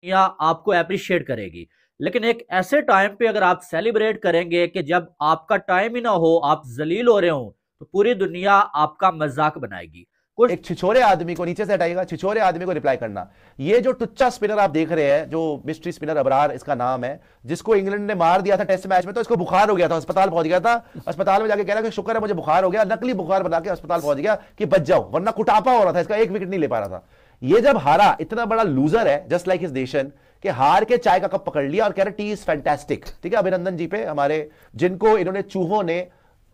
या आपको अप्रिशिएट करेगी। लेकिन एक ऐसे टाइम पे अगर आप सेलिब्रेट करेंगे कि जब आपका टाइम ही ना हो, आप जलील हो रहे हो, तो पूरी दुनिया आपका मजाक बनाएगी। कुछ एक छिछोरे आदमी को नीचे से हटाइएगा, छिछोरे आदमी को रिप्लाई करना। ये जो टुच्चा स्पिनर आप देख रहे हैं, जो मिस्ट्री स्पिनर अबरार इसका नाम है, जिसको इंग्लैंड ने मार दिया था टेस्ट मैच में, तो इसको बुखार हो गया था, अस्पताल पहुंच गया था। अस्पताल में जाके कह रहा कि शुक्र है मुझे बुखार हो गया, नकली बुखार बना के अस्पताल पहुंच गया कि बच जाओ, वरना कुटापा हो रहा था इसका, एक विकेट नहीं ले पा रहा था। ये जब हारा, इतना बड़ा लूजर है जस्ट लाइक हिज नेशन, कि हार के चाय का कप पकड़ लिया और कह रहे टी इज फैंटास्टिक। ठीक है, अभिनंदन जी पे हमारे, जिनको इन्होंने चूहों ने,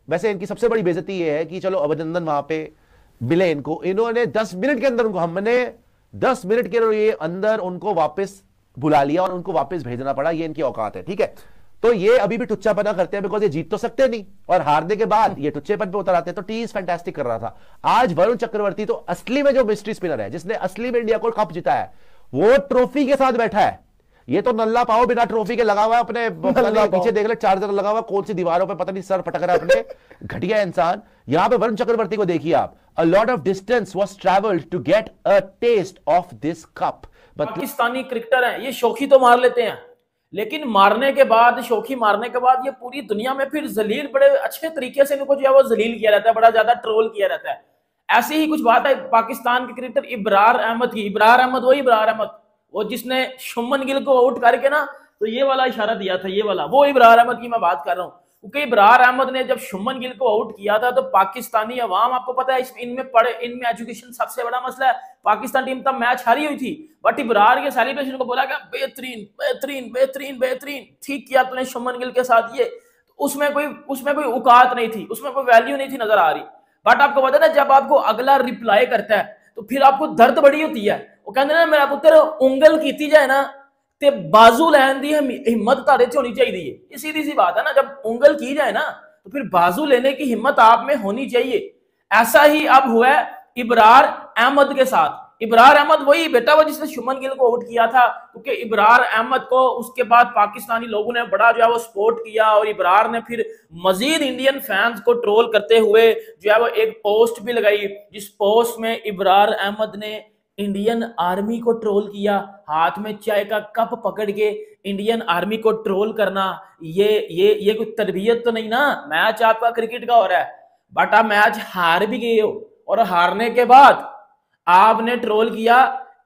वैसे इनकी सबसे बड़ी बेइज्जती ये है कि चलो अभिनंदन वहां पे मिले इनको, इन्होंने 10 मिनट के अंदर उनको, हमने 10 मिनट के अंदर उनको वापस बुला लिया और उनको वापस भेजना पड़ा। ये इनकी औकात है। ठीक है, तो ये अभी भी टुच्चापना करते हैं, बिकॉज ये जीत तो सकते नहीं, और हारने के बाद ये टुच्चेपन पे उतर आते हैं। तो टी इज फैंटास्टिक कर रहा था आज वरुण चक्रवर्ती। तो असली में जो मिस्ट्री स्पिनर है, जिसने असली में इंडिया को कप जीता है, वो ट्रॉफी के साथ बैठा है। ये तो नल्ला पाओ बिना ट्रॉफी के लगा हुआ है, अपने पीछे देख ले चार्जर लगा हुआ, कौन सी दीवारों पे पता नहीं सर फटक रहा है अपने, घटिया इंसान। यहां पे वरुण चक्रवर्ती को देखिए आप, a lot of distance was traveled to get a taste of this cup। Pakistani cricketer हैं, ये शौकी तो मार लेते हैं, लेकिन मारने के बाद, शौकी मारने के बाद, ये पूरी दुनिया में फिर जलील, बड़े अच्छे तरीके से इनको जो है वो जलील किया रहता है, बड़ा ज्यादा ट्रोल किया रहता है। ऐसी ही कुछ बात है पाकिस्तान के क्रिकेटर इब्रार अहमद की। इब्रार अहमद, वही इब्रार अहमद, वो जिसने शुभमन गिल को आउट करके ना, तो ये वाला इशारा दिया था, ये वाला, वो इब्रार अहमद की मैं बात कर रहा हूँ। क्योंकि इब्रार अहमद ने जब शुभमन गिल को आउट किया था, तो पाकिस्तानी अवाम, आपको पता है इनमें एजुकेशन सबसे बड़ा मसला है। पाकिस्तान टीम तब मैच हारी हुई थी, बट इब्रार के सेलिब्रेशन को बोला गया बेहतरीन बेहतरीन बेहतरीन बेहतरीन, ठीक किया तूने शुभमन गिल के साथ। ये उसमें कोई औकात नहीं थी, उसमें कोई वैल्यू नहीं थी नजर आ रही। बट आपको पता है ना, जब आपको अगला रिप्लाई करता है तो फिर आपको दर्द बड़ी होती है। वो कहते ना, मेरा पुत्र उंगल की जाए ना ते बाजू लैन दी हिम्मत तारे च होनी चाहिए। ये सीधी सी बात है ना, जब उंगल की जाए ना तो फिर बाजू लेने की हिम्मत आप में होनी चाहिए। ऐसा ही अब हुआ है इब्रार अहमद के साथ। इब्रार अहमद वही बेटा वो जिसने शुभमन गिल को आउट किया था, क्योंकि इब्रार अहमद को उसके बाद पाकिस्तानी लोगों ने बड़ा जो है वो सपोर्ट किया, और इब्रार ने फिर मजीद इंडियन फैंस को ट्रोल करते हुए जो है वो एक पोस्ट भी लगाई, जिस पोस्ट में इब्रार अहमद ने इंडियन आर्मी को ट्रोल किया। हाथ में चाय का कप पकड़ के इंडियन आर्मी को ट्रोल करना, ये कोई तरबियत तो नहीं ना। मैच आपका क्रिकेट का हो रहा है, बट आप मैच हार भी गए हो, और हारने के बाद आपने ट्रोल किया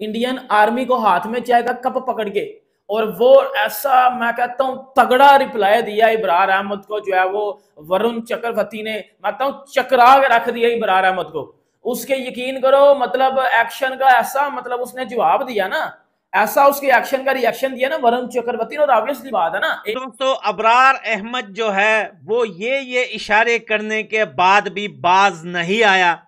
इंडियन आर्मी को हाथ में चाय का कप पकड़ के। और वो ऐसा, मैं कहता हूं, तगड़ा रिप्लाई दिया इब्रार अहमद को, जो है वो वरुण चक्रवर्ती ने, मैं कहता हूं, चकरा के रख दिया इब्रार अहमद को। उसके यकीन करो, मतलब एक्शन का ऐसा, मतलब उसने जवाब दिया ना, ऐसा उसके एक्शन का रिएक्शन दिया ना वरुण चक्रवर्ती ने। और ऑब्वियसली बात है ना दोस्तों, अबरार अहमद जो है वो ये इशारे करने के बाद भी बाज नहीं आया।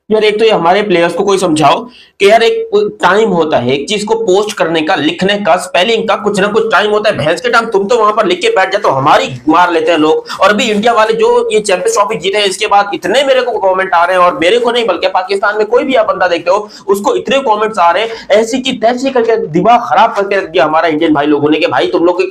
यार एक तो ये हमारे प्लेयर्स को कोई समझाओ कि यार एक टाइम होता है एक चीज को पोस्ट करने का, लिखने का, स्पेलिंग का, कुछ ना कुछ टाइम होता है। भैंस के टाइम तुम तो वहां पर लिख के बैठ जाते हो, हमारी मार लेते हैं लोग। और अभी इंडिया वाले जो ये चैंपियंस ट्रॉफी जीते हैं, इसके बाद इतने मेरे को कमेंट आ रहे हैं, और मेरे को नहीं बल्कि पाकिस्तान में कोई भी आप बंदा देखते हो उसको इतने कॉमेंट्स आ रहे हैं, ऐसी की तैसी करके दिमाग खराब करके रख दिया हमारा इंडियन भाई लोगों ने कि भाई तुम लोग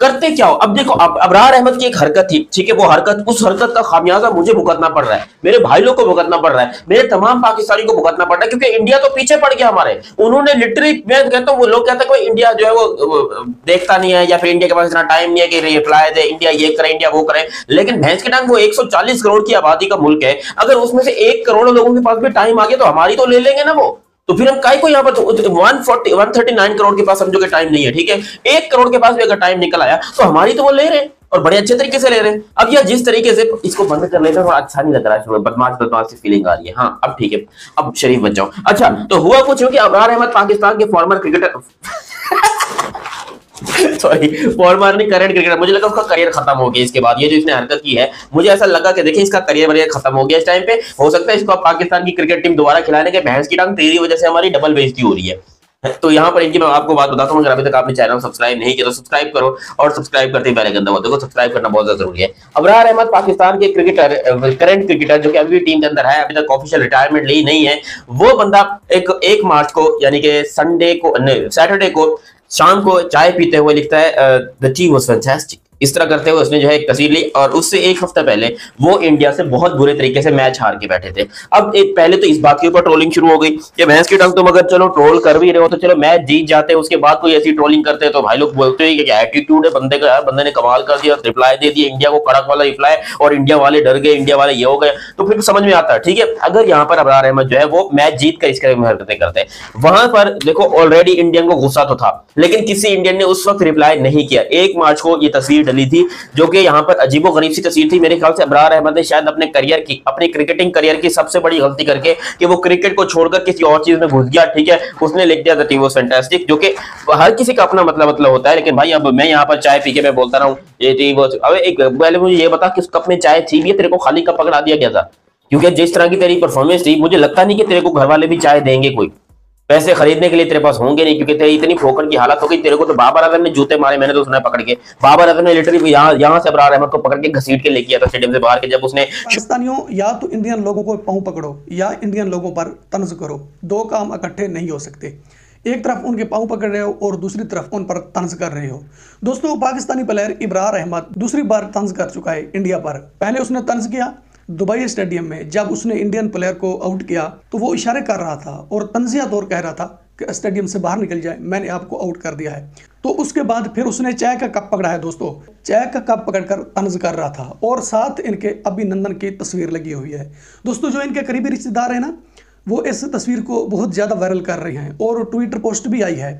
करते क्या हो। अब देखो, अबरार अहमद की एक हरकत थी, ठीक है, वो हरकत, उस हरकत का खामियाजा मुझे भुगतना पड़ रहा है, मेरे भाई लोग को भुगतना पड़ रहा है, मेरे तमाम पाकिस्तानी को भुगतना पड़ रहा है, क्योंकि इंडिया तो पीछे पड़ गया हमारे। उन्होंने लिटरली, मैं कहता हूं, वो लोग कहते हैं कोई इंडिया जो है वो देखता नहीं है, या फिर इंडिया के पास इतना टाइम नहीं है कि रिप्लाई दे, इंडिया ये करे, इंडिया वो करे। लेकिन भैंस के टाइम वो 140 करोड़ की आबादी का मुल्क है, अगर उसमें से 1 करोड़ लोगों के पास भी टाइम आ गया तो हमारी तो ले लेंगे ना वो। तो फिर हम काय को यहाँ पर 139 करोड़ के पास समझो कि टाइम नहीं है, ठीक है, 1 करोड़ के पास भी अगर टाइम निकल आया तो हमारी तो वो ले रहे हैं, और बड़े अच्छे तरीके से ले रहे हैं। अब यह जिस तरीके से इसको बंद कर लेते हैं, अच्छा नहीं लग रहा है, बदमाश फीलिंग आ रही है। हाँ अब ठीक है, अब शरीफ बच जाओ। अच्छा, तो हुआ कुछ कि अबरार अहमद पाकिस्तान के फॉर्मर क्रिकेटर सॉरी, फॉर्मर नहीं, करंट क्रिकेटर, मुझे लगा उसका करियर खत्म हो गया इसके बाद, ये जो इसने हरकत की है, मुझे ऐसा लगा कि देखिए इसका करियर खत्म हो गया इस टाइम पे। हो सकता है इसको पाकिस्तान की क्रिकेट टीम दोबारा खिलाने के, भैंस की टांग तेरी वजह से हमारी डबल बेइज्जती हो रही है। तो यहाँ पर इनकी मैं आपको बात बताता हूँ, अगर अभी तक आपने चैनल सब्सक्राइब नहीं किया तो सब्सक्राइब करो, और सब्सक्राइब करते ही बेल आइकन दबाओ। देखो सब्सक्राइब करना बहुत ज्यादा जरूरी है। अबरार अहमद पाकिस्तान के क्रिकेटर, करंट क्रिकेटर, जो कि अभी भी टीम के अंदर है, अभी तक ऑफिशियल रिटायरमेंट ली नहीं है, वो बंदा 1 मार्च को, यानी कि सैटरडे को शाम को चाय पीते हुए लिखता है द टी वाज फैंटास्टिक। इस तरह करते हुए उसने जो है एक तस्वीर ली और उससे एक हफ्ता पहले वो इंडिया से बहुत बुरे तरीके से मैच हार के बैठे थे। अब एक पहले तो इस बात के ऊपर ट्रोलिंग शुरू हो गई कि भैंस की टंग तुम अगर चलो ट्रोल कर भी रहे हो तो चलो मैच जीत जाते हैं, उसके बाद कोई ऐसी ट्रोलिंग करते हैं तो भाई लोग बोलते हैं कि एटीट्यूड है बंदे का, बंदे ने कमाल कर दिया, रिप्लाई दे दिया इंडिया को, कड़क वाला रिप्लाई, और इंडिया वाले डर गए, इंडिया वाले ये हो गए। तो फिर समझ में आता है ठीक है, अगर यहाँ पर अबरार अहमद जो है वो मैच जीत कर इसके हरकतें करते हैं, वहां पर देखो ऑलरेडी इंडियन को गुस्सा तो था, लेकिन किसी इंडियन ने उस वक्त रिप्लाई नहीं किया। 1 मार्च को ये तस्वीर डली थी जो कि यहाँ पर अजीबोगरीब सी तस्वीर थी। मेरे ख्याल से अबरार अहमद ने शायद अपने करियर की, अपनी क्रिकेटिंग करियर की सबसे बड़ी गलती करके कि वो क्रिकेट को छोड़कर किसी और चीज में घुस गया, ठीक है, उसने लिख दिया द टीम वाज फैंटास्टिक, जो कि हर किसी का अपना मतलब होता है। लेकिन भाई अब मैं यहाँ पर चाय पी के मैं बोलता रहा हूँ ये टीम वो, अब एक पहले मुझे ये बता किस कप में चाय थी, ये तेरे को खाली कप पकड़ा दिया गया था? क्योंकि जिस तरह की तेरी परफॉर्मेंस थी मुझे लगता नहीं कि तेरे को घर वाले भी चाय देंगे, कोई पैसे खरीदने के लिए तेरे पास होंगे नहीं, क्योंकि तेरी इतनी ठोकर की हालत हो गई। तेरे को तो बाबर आजम ने जूते मारे, मैंने तो सुना पकड़ के, बाबर आजम ने लिटरली यहाँ से अबरार अहमद को पकड़ के घसीट के लेके आया था स्टेडियम से बाहर के, जब उसने पाकिस्तानियों या तो इंडियन लोगों को पांव पकड़ो या इंडियन लोगों पर तंज करो, दो काम इकट्ठे नहीं हो सकते। एक तरफ उनके पांव पकड़ रहे हो और दूसरी तरफ उन पर तंज कर रहे हो। दोस्तों पाकिस्तानी प्लेयर इब्रार अहमद दूसरी बार तंज कर चुका है इंडिया पर। पहले उसने तंज किया दुबई स्टेडियम में, जब उसने इंडियन प्लेयर को आउट किया तो वो इशारे कर रहा था और तंजिया तौर कह रहा था कि स्टेडियम से बाहर निकल जाए, मैंने आपको आउट कर दिया है। तो उसके बाद फिर उसने चाय का कप पकड़ा है दोस्तों, चाय का कप पकड़कर तंज कर रहा था और साथ इनके अभिनंदन की तस्वीर लगी हुई है। दोस्तों जो इनके करीबी रिश्तेदार है ना, वो इस तस्वीर को बहुत ज़्यादा वायरल कर रहे हैं और ट्विटर पोस्ट भी आई है।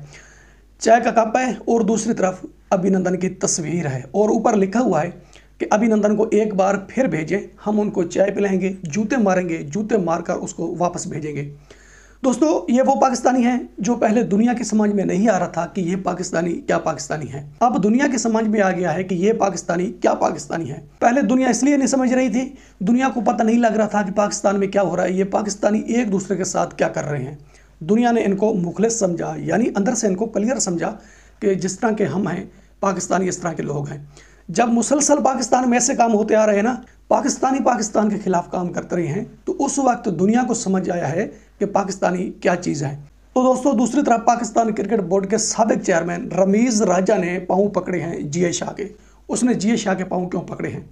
चाय का कप है और दूसरी तरफ अभिनंदन की तस्वीर है और ऊपर लिखा हुआ है कि अभिनंदन को एक बार फिर भेजें, हम उनको चाय पिलाएंगे, जूते मारेंगे, जूते मारकर उसको वापस भेजेंगे। दोस्तों ये वो पाकिस्तानी है जो पहले दुनिया की समझ में नहीं आ रहा था कि ये पाकिस्तानी क्या पाकिस्तानी है। अब दुनिया की समझ में आ गया है कि ये पाकिस्तानी क्या पाकिस्तानी है। पहले दुनिया इसलिए नहीं समझ रही थी, दुनिया को पता नहीं लग रहा था कि पाकिस्तान में क्या हो रहा है, ये पाकिस्तानी एक दूसरे के साथ क्या कर रहे हैं। दुनिया ने इनको मुखलिस समझा, यानी अंदर से इनको क्लियर समझा कि जिस तरह के हम हैं पाकिस्तानी इस तरह के लोग हैं। जब मुसलसल पाकिस्तान में ऐसे काम होते आ रहे हैं ना, पाकिस्तानी पाकिस्तान के खिलाफ काम करते रहे हैं, तो उस वक्त दुनिया को समझ आया है कि पाकिस्तानी क्या चीज़ है। तो दोस्तों दूसरी तरफ पाकिस्तान क्रिकेट बोर्ड के साबिक चेयरमैन रमीज़ राजा ने पाँव पकड़े हैं जीए शाह के। उसने जीए शाह के पाँव क्यों पकड़े हैं,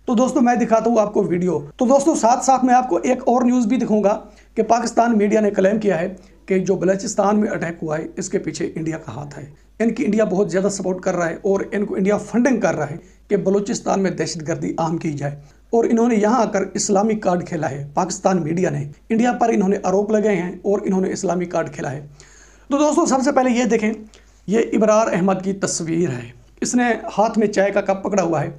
तो दोस्तों मैं दिखाता हूँ आपको वीडियो। तो दोस्तों साथ साथ मैं आपको एक और न्यूज़ भी दिखाऊंगा कि पाकिस्तान मीडिया ने क्लेम किया है कि जो बलूचिस्तान में अटैक हुआ है इसके पीछे इंडिया का हाथ है। इनकी इंडिया बहुत ज़्यादा सपोर्ट कर रहा है और इनको इंडिया फंडिंग कर रहा है कि बलूचिस्तान में दहशतगर्दी आम की जाए। और इन्होंने यहाँ आकर इस्लामिक कार्ड खेला है। पाकिस्तान मीडिया ने इंडिया पर इन्होंने आरोप लगाए हैं और इन्होंने इस्लामिक कार्ड खेला है। तो दोस्तों सबसे पहले ये देखें, ये इब्रार अहमद की तस्वीर है। इसने हाथ में चाय का कप पकड़ा हुआ है।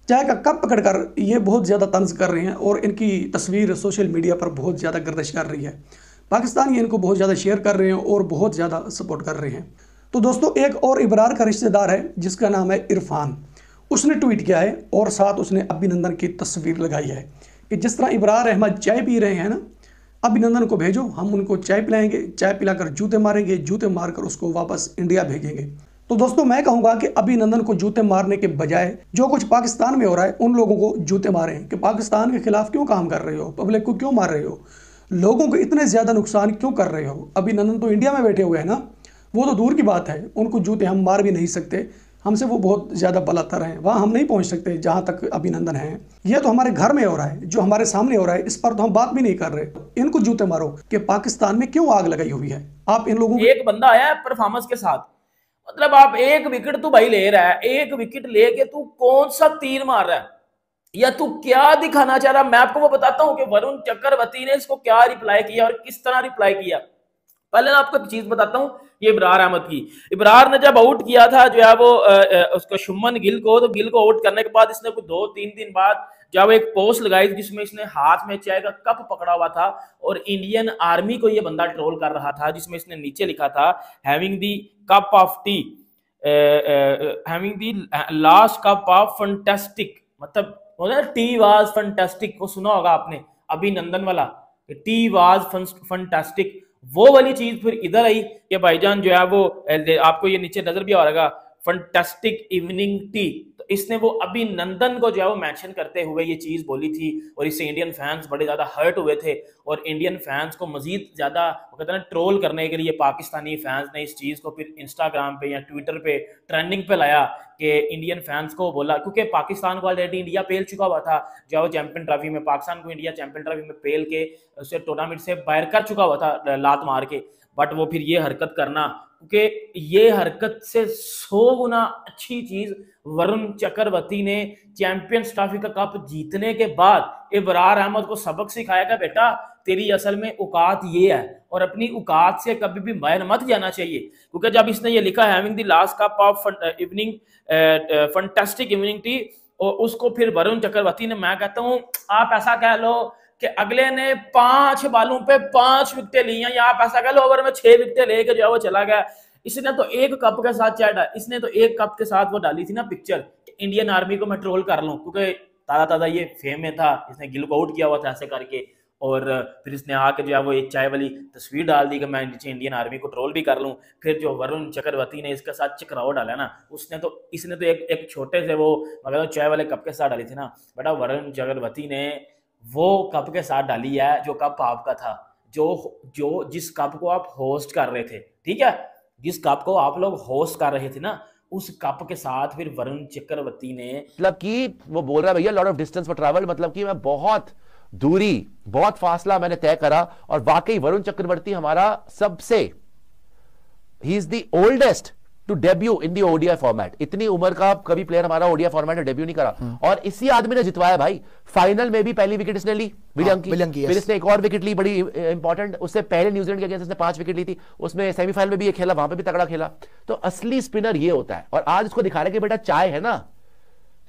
चाय का कप पकड़कर ये बहुत ज़्यादा तंज कर रहे हैं और इनकी तस्वीर सोशल मीडिया पर बहुत ज़्यादा गर्दिश कर रही है। पाकिस्तानी इनको बहुत ज़्यादा शेयर कर रहे हैं और बहुत ज़्यादा सपोर्ट कर रहे हैं। तो दोस्तों एक और इब्रार का रिश्तेदार है जिसका नाम है इरफान, उसने ट्वीट किया है और साथ उसने अभिनंदन की तस्वीर लगाई है कि जिस तरह इब्रार अहमद चाय पी रहे हैं ना, अभिनंदन को भेजो, हम उनको चाय पिलाएंगे, चाय पिलाकर जूते मारेंगे, जूते मारकर उसको वापस इंडिया भेजेंगे। तो दोस्तों मैं कहूँगा कि अभिनंदन को जूते मारने के बजाय जो कुछ पाकिस्तान में हो रहा है उन लोगों को जूते मारें कि पाकिस्तान के खिलाफ क्यों काम कर रहे हो, पब्लिक को क्यों मार रहे हो, लोगों को इतने ज़्यादा नुकसान क्यों कर रहे हो। अभिनंदन तो इंडिया में बैठे हुए हैं ना, वो तो दूर की बात है, उनको जूते हम मार भी नहीं सकते, हमसे वो बहुत ज़्यादा बलात्कार हैं, वहाँ हम नहीं पहुँच सकते जहाँ तक अभिनंदन है। ये तो हमारे घर में हो रहा है, जो हमारे सामने हो रहा है इस पर तो हम बात भी नहीं कर रहे। इनको जूते मारो कि पाकिस्तान में क्यों आग लगाई हुई है। आप इन लोगों एक बंदा आया है परफॉर्मेंस के साथ, मतलब आप एक विकेट तू भाई ले रहा है, एक विकेट लेके तू कौन सा तीर मार रहा है या तू क्या दिखाना चाह रहा है। मैं आपको वो बताता हूँ कि वरुण चक्रवर्ती ने इसको क्या रिप्लाई किया और किस तरह रिप्लाई किया। पहले मैं आपको एक चीज बताता हूँ, ये इब्रार अहमद की। इब्रार ने जब आउट किया था जो है वो उसको शुभमन गिल को, तो गिल को आउट करने के बाद इसने कुछ 2-3 दिन बाद जब एक पोस्ट लगाई थी जिसमें इसने हाथ में चाय का कप पकड़ा हुआ था और इंडियन आर्मी को ये बंदा ट्रोल कर रहा था, जिसमें इसने नीचे लिखा था having the cup of T, having the last cup of fantastic, मतलब टी वाज फंटास्टिक, वो सुना होगा आपने अभिनंदन वाला, टी वाज फंटास्टिक। वो वाली चीज फिर इधर आई कि भाईजान जो है वो आपको ये नीचे नजर भी आ रहेगा, फंटास्टिक इवनिंग टी। तो इसने वो अभिनंदन को जो है वो मेंशन करते हुए ये चीज बोली थी, और इससे इंडियन फैंस बड़े ज्यादा हर्ट हुए थे, और इंडियन फैंस को मजीद ज्यादा वो कहते हैं ना ट्रोल करने के लिए पाकिस्तानी फैंस ने इस चीज को फिर इंस्टाग्राम पे या ट्विटर पे ट्रेंडिंग पे लाया कि इंडियन फैंस को बोला, क्योंकि पाकिस्तान को ऑलरेडी इंडिया पेल चुका हुआ था जो है वो चैंपियन ट्रॉफी में, पाकिस्तान को इंडिया चैंपियन ट्रॉफी में पेल के उसे टूर्नामेंट से बाहर कर चुका हुआ था लात मार के। बट वो फिर ये हरकत करना, क्योंकि ये हरकत से 100 गुना अच्छी चीज वरुण चक्रवर्ती ने चैंपियंस ट्रॉफी का कप जीतने के बाद इब्रार अहमद को सबक सिखाया कि बेटा तेरी असल में औकात ये है, और अपनी औकात से कभी भी बाहर मत जाना चाहिए। क्योंकि जब इसने ये लिखा है having the last cup of evening fantastic evening tea, और उसको फिर वरुण चक्रवर्ती ने, मैं कहता हूँ आप ऐसा कह लो कि अगले ने 5 बालों पे 5 विकेटें ली हैं, या आप ऐसा कह लो ओवर में 6 विकेटें लेके जो है वो चला गया। इसने तो एक कप के साथ इसने तो एक कप के साथ वो डाली थी ना पिक्चर, इंडियन आर्मी को मैं ट्रोल कर लूं, क्योंकि ताजा ये फेम में था, इसने गिल को आउट किया हुआ था ऐसे करके, और फिर इसने आके जो है वो एक चाय वाली तस्वीर डाल दी कि मैं नीचे इंडियन आर्मी को ट्रोल भी कर लूं। फिर जो वरुण चक्रवर्ती ने इसके साथ चक्राव डाला ना, इसने तो एक छोटे से वो मतलब चाय वाले कप के साथ डाली थी ना, बेटा वरुण चक्रवर्ती ने वो कप के साथ डाली है जो कप आपका था, जो जिस कप को आप होस्ट कर रहे थे, ठीक है, जिस कप को आप लोग होस्ट कर रहे थे ना, उस कप के साथ फिर वरुण चक्रवर्ती ने, मतलब कि वो बोल रहा है भैया lot of distance for travel, मतलब कि मैं बहुत दूरी, बहुत फासला मैंने तय करा। और वाकई वरुण चक्रवर्ती हमारा सबसे, he is the oldest to debut in the ODI format. इतनी उम्र का कभी प्लेयर हमारा ओडीआई फॉर्मेट में डेब्यू नहीं करा, और इसी आदमी ने जितवाया भाई। फाइनल में भी पहली विकेट इसने ली, विलियम की, फिर इसने एक और विकेट ली बड़ी इंपॉर्टेंट, उससे पहले न्यूजीलैंड के अगेंस्ट इसने 5 विकेट ली थी, उसमें सेमीफाइनल में भी ये खेला, वहां पे भी तगड़ा खेला। तो असली स्पिनर ये होता है, और आज उसको दिखा रहे कि बेटा चाय है ना,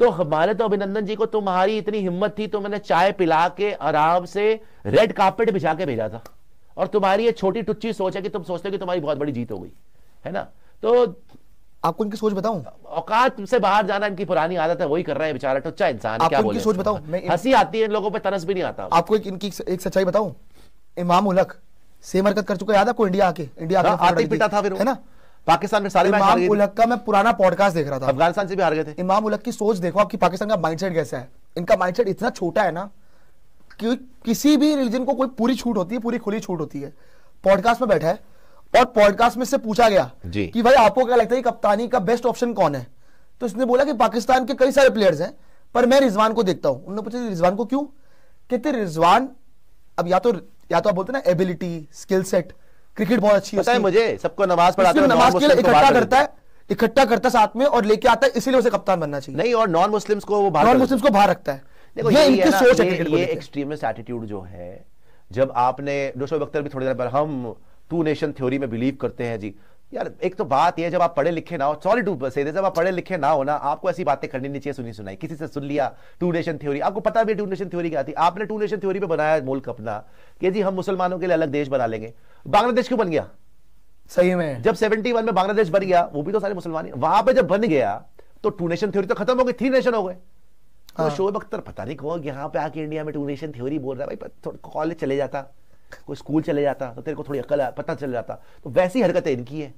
तो हमारे तो अभिनंदन जी को तुम्हारी इतनी हिम्मत थी तो मैंने चाय पिला के आराम से रेड कार्पेट बिछा के भेजा था, और तुम्हारी ये छोटी टुच्ची सोच है कि तुम सोचते हो कि तुम्हारी बहुत बड़ी जीत हो गई है ना। तो आपको इनकी सोच बताऊं, औकात से बाहर जाना इनकी पुरानी आदत है, वही कर रहा है बेचारा टुच्चा इंसान। क्या बोले, सोच बताऊं, हंसी आती है इन लोगों पे, तरस भी नहीं आता। आपको इनकी एक सच्चाई बताऊं, इमाम उलक सेम हरकत कर चुका है, याद है आपको, इंडिया आके आते पिटा था फिर, है ना, पाकिस्तान में सारे मैच हार गए। इमाम उलक का मैं पुराना पॉडकास्ट देख रहा था, अफगानिस्तान से भी हार गए थे। इमाम उलक की सोच देखो, आपकी पाकिस्तान का माइंडसेट कैसा है। इनका माइंडसेट इतना छोटा है ना कि किसी भी रिलीजन को कोई पूरी छूट होती है, पूरी खुली छूट होती है। पॉडकास्ट में बैठा है और पॉडकास्ट में से पूछा गया कि भाई आपको क्या लगता है कप्तानी का बेस्ट ऑप्शन कौन है, तो इसने बोला कि पाकिस्तान के कई सारे प्लेयर्स हैं पर मैं रिजवान को देखता हूं। उन्होंने पूछा रिजवान को क्यों, कहते रिजवान अब या तो आप बोलते ना एबिलिटी, स्किल सेट, क्रिकेट बहुत अच्छी है मुझे, सबको नमाज पढ़ाता है, नमाज के लिए इकट्ठा करता है साथ में और लेके आता है, इसीलिए उसे कप्तान बनना चाहिए। नहीं, और नॉन मुस्लिम्स को वो बाहर रखता है। ये इनकी सोच है क्रिकेट को लेकर। ये एक्सट्रीमिस्ट एटीट्यूड जो है, जब आपने जोशुआ अख्तर भी थोड़ी देर पर हम टू नेशन थ्योरी में बिलीव करते हैं जी, यार एक तो बात ये, जब आप पढ़े लिखे ना हो, सॉरी टू से, जब आप पढ़े लिखे ना हो ना, आपको ऐसी बातें करनी नहीं चाहिए सुनी सुनाई, किसी से सुन लिया टू नेशन थ्योरी, आपको पता भी टू नेशन थ्योरी क्या थी, आपने टू नेशन थ्योरी पे बनाया मुल्क अपना कि जी हम मुसलमानों के लिए अलग देश बना लेंगे। बांग्लादेश क्यों बन गया सही में, जब 71 में बांग्लादेश बन गया, वो भी तो सारे मुसलमान, वहां पे जब बन गया तो टू नेशन थ्योरी तो खत्म हो गई, 3 नेशन हो गए। तो शोएब अख्तर पता नहीं कौन यहाँ पे आके इंडिया में टू नेशन थ्योरी बोल रहा है, भाई कॉलेज चले जाता, कोई स्कूल चले जाता तो तेरे को थोड़ी अकल पता चल जाता। तो वैसी हरकतें इनकी है,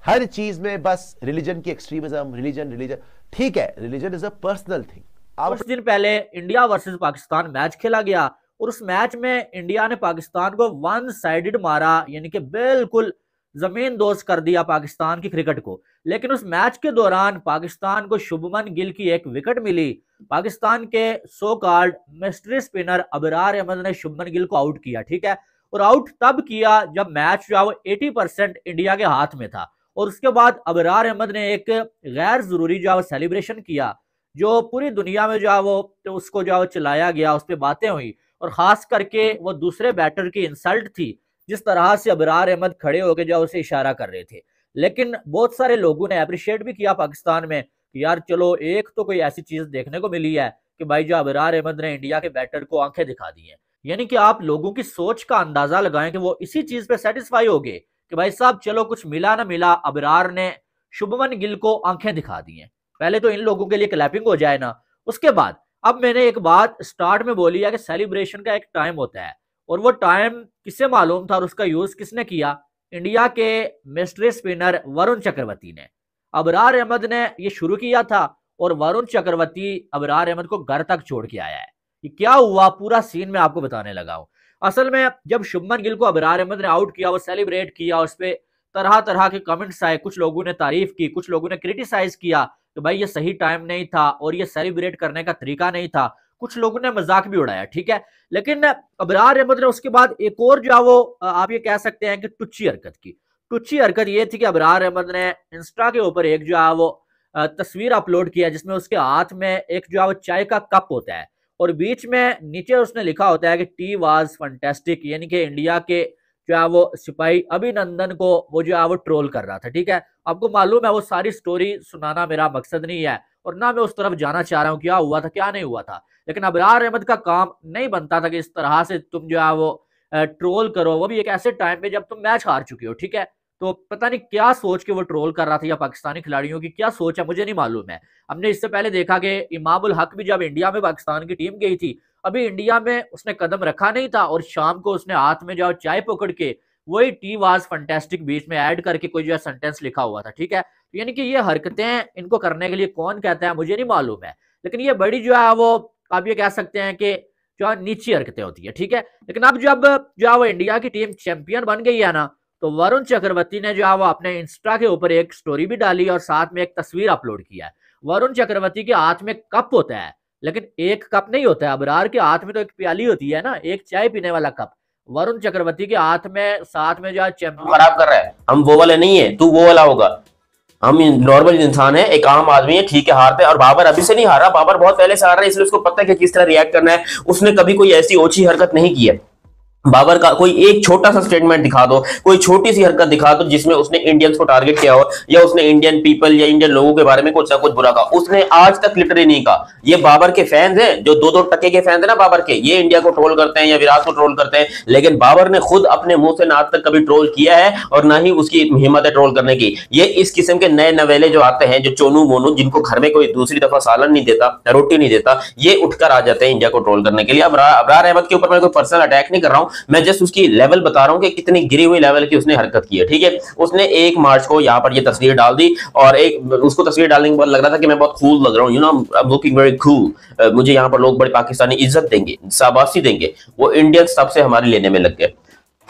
हर चीज में बस रिलीजन की एक्सट्रीमिज्म, रिलीजन। ठीक है, religion is a personal thing. कुछ दिन पहले इंडिया वर्सेस पाकिस्तान मैच खेला गया, और उस मैच में इंडिया ने पाकिस्तान को 1 साइडेड मारा, यानी कि बिल्कुल जमीन दोस्त कर दिया पाकिस्तान की क्रिकेट को। लेकिन उस मैच के दौरान पाकिस्तान को शुभमन गिल की एक विकेट मिली। पाकिस्तान के so called mystery spinner Abrar Ahmed ने शुभमन गिल को आउट किया, ठीक है, और आउट तब किया जब मैच जो है वो 80% इंडिया के हाथ में था। और उसके बाद अबरार अहमद ने एक गैर जरूरी जो है वो सेलिब्रेशन किया, जो पूरी दुनिया में जो है वो तो उसको जो है वो चलाया गया, उस पर बातें हुई, और खास करके वो दूसरे बैटर की इंसल्ट थी, जिस तरह से अबरार अहमद खड़े होकर जो उसे इशारा कर रहे थे। लेकिन बहुत सारे लोगों ने अप्रिशिएट भी किया पाकिस्तान में कि यार चलो एक तो कोई ऐसी चीज देखने को मिली है कि भाई जो अबरार अहमद ने इंडिया के बैटर को आंखें दिखा दी हैं। यानी कि आप लोगों की सोच का अंदाजा लगाएं कि वो इसी चीज पे सेटिस्फाई हो गए कि भाई साहब चलो कुछ मिला ना मिला, अबरार ने शुभमन गिल को आंखें दिखा दी हैं। पहले तो इन लोगों के लिए क्लैपिंग हो जाए ना। उसके बाद अब मैंने एक बात स्टार्ट में बोली है कि सेलिब्रेशन का एक टाइम होता है, और वो टाइम किससे मालूम था और उसका यूज किसने किया? इंडिया के मिस्ट्री स्पिनर वरुण चक्रवर्ती ने। अबरार अहमद ने ये शुरू किया था और वरुण चक्रवर्ती अबरार अहमद को घर तक छोड़ के आया है। ये क्या हुआ पूरा सीन मैं आपको बताने लगा हूं। असल में जब शुभमन गिल को अबरार अहमद ने आउट किया, वो सेलिब्रेट किया, उस पर तरह तरह के कमेंट्स आए, कुछ लोगों ने तारीफ की, कुछ लोगों ने क्रिटिसाइज किया तो भाई ये सही टाइम नहीं था और ये सेलिब्रेट करने का तरीका नहीं था, कुछ लोगों ने मजाक भी उड़ाया, ठीक है। लेकिन अबरार अहमद ने उसके बाद एक और जो है वो आप ये कह सकते हैं कि टुच्ची हरकत की। टुच्ची हरकत ये थी कि अबरार अहमद ने इंस्टा के ऊपर एक जो है वो तस्वीर अपलोड किया जिसमें उसके हाथ में एक जो है वो चाय का कप होता है और बीच में नीचे उसने लिखा होता है कि टी वाज फैंटास्टिक, यानी कि इंडिया के जो है वो सिपाही अभिनंदन को वो जो है वो ट्रोल कर रहा था, ठीक है। आपको मालूम है वो सारी स्टोरी सुनाना मेरा मकसद नहीं है और ना मैं उस तरफ जाना चाह रहा हूँ क्या हुआ था क्या नहीं हुआ था, लेकिन अबरार अहमद का काम नहीं बनता था कि इस तरह से तुम जो है वो ट्रोल करो, वो भी एक ऐसे टाइम पे जब तुम मैच हार चुके हो, ठीक है। तो पता नहीं क्या सोच के वो ट्रोल कर रहा था या पाकिस्तानी खिलाड़ियों की क्या सोच है मुझे नहीं मालूम है। हमने इससे पहले देखा कि इमामुल हक भी जब इंडिया में पाकिस्तान की टीम गई थी, अभी इंडिया में उसने कदम रखा नहीं था और शाम को उसने हाथ में जो चाय पकड़ के वही टी वाज फैंटास्टिक बीच में ऐड करके कोई जो है सेंटेंस लिखा हुआ था, ठीक है। तो यानी कि ये हरकतें इनको करने के लिए कौन कहता है मुझे नहीं मालूम है, लेकिन ये बड़ी जो है वो आप ये कह सकते हैं कि जो नीची हरकतें होती है, ठीक है। लेकिन अब जब जो है वो इंडिया की टीम चैंपियन बन गई है ना, तो वरुण चक्रवर्ती ने जो है वो अपने इंस्टा के ऊपर एक स्टोरी भी डाली और साथ में एक तस्वीर अपलोड किया है। वरुण चक्रवर्ती के हाथ में कप होता है लेकिन एक कप नहीं होता है, अबरार के हाथ में तो एक प्याली होती है ना, एक चाय पीने वाला कप। वरुण चक्रवर्ती के हाथ में साथ में जो चैंपियन खराब कर रहा है, हम वो वाले नहीं है, तू वो वाला होगा। हम नॉर्मल इंसान है, एक आम आदमी है, ठीक है हारते हैं। और बाबर अभी से नहीं हारा, बाबर बहुत पहले से हार रहा है, इसलिए उसको पता है कि किस तरह रिएक्ट करना है। उसने कभी कोई ऐसी ओछी हरकत नहीं की है। बाबर का कोई एक छोटा सा स्टेटमेंट दिखा दो, कोई छोटी सी हरकत दिखा दो जिसमें उसने इंडियंस को टारगेट किया हो या उसने इंडियन पीपल या इंडियन लोगों के बारे में कुछ ना कुछ बुरा कहा, उसने आज तक लिटरली नहीं कहा। ये बाबर के फैंस हैं जो 2-2 टके के फैंस हैं ना बाबर के, ये इंडिया को ट्रोल करते हैं या विराट को ट्रोल करते हैं, लेकिन बाबर ने खुद अपने मुंह से ना आज तक कभी ट्रोल किया है और ना ही उसकी हिम्मत है ट्रोल करने की। ये इस किस्म के नए नवेले जो आते हैं, जो चोनू मोनू, जिनको घर में कोई दूसरी दफा सालन नहीं देता, रोटी नहीं देता, ये उठकर आ जाते हैं इंडिया को ट्रोल करने के लिए। अबरार अहमद के ऊपर मैं कोई पर्सनल अटैक नहीं कर रहा हूं, मैं जस्ट उसकी लेवल बता रहा हूं कि कितनी गिरी हुई लेवल की उसने हरकत की है, ठीक है। उसने 1 मार्च को यहां पर ये तस्वीर डाल दी और उसको तस्वीर डालने के बाद लग रहा था कि मैं बहुत कूल लग रहा हूं, you know I am looking very cool, मुझे यहां पर लोग बड़े पाकिस्तानी इज्जत देंगे, शाबाशी देंगे। वो इंडियंस तब से हमारे लेने में लग गए।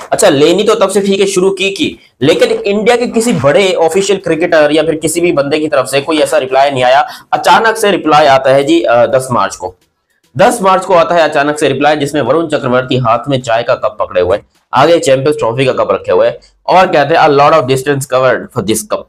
अच्छा, लेनी तो तब से ठीक है शुरू की, लेकिन इंडिया के किसी बड़े ऑफिशियल क्रिकेटर या फिर किसी भी बंदे की तरफ से कोई ऐसा रिप्लाई नहीं आया। अचानक से रिप्लाई आता है जी 10 मार्च को आता है अचानक से रिप्लाई, जिसमें वरुण चक्रवर्ती हाथ में चाय का कप पकड़े हुए, आगे चैंपियंस ट्रॉफी का कप रखे हुए और कहते हैं अ lot of distance covered for this cup.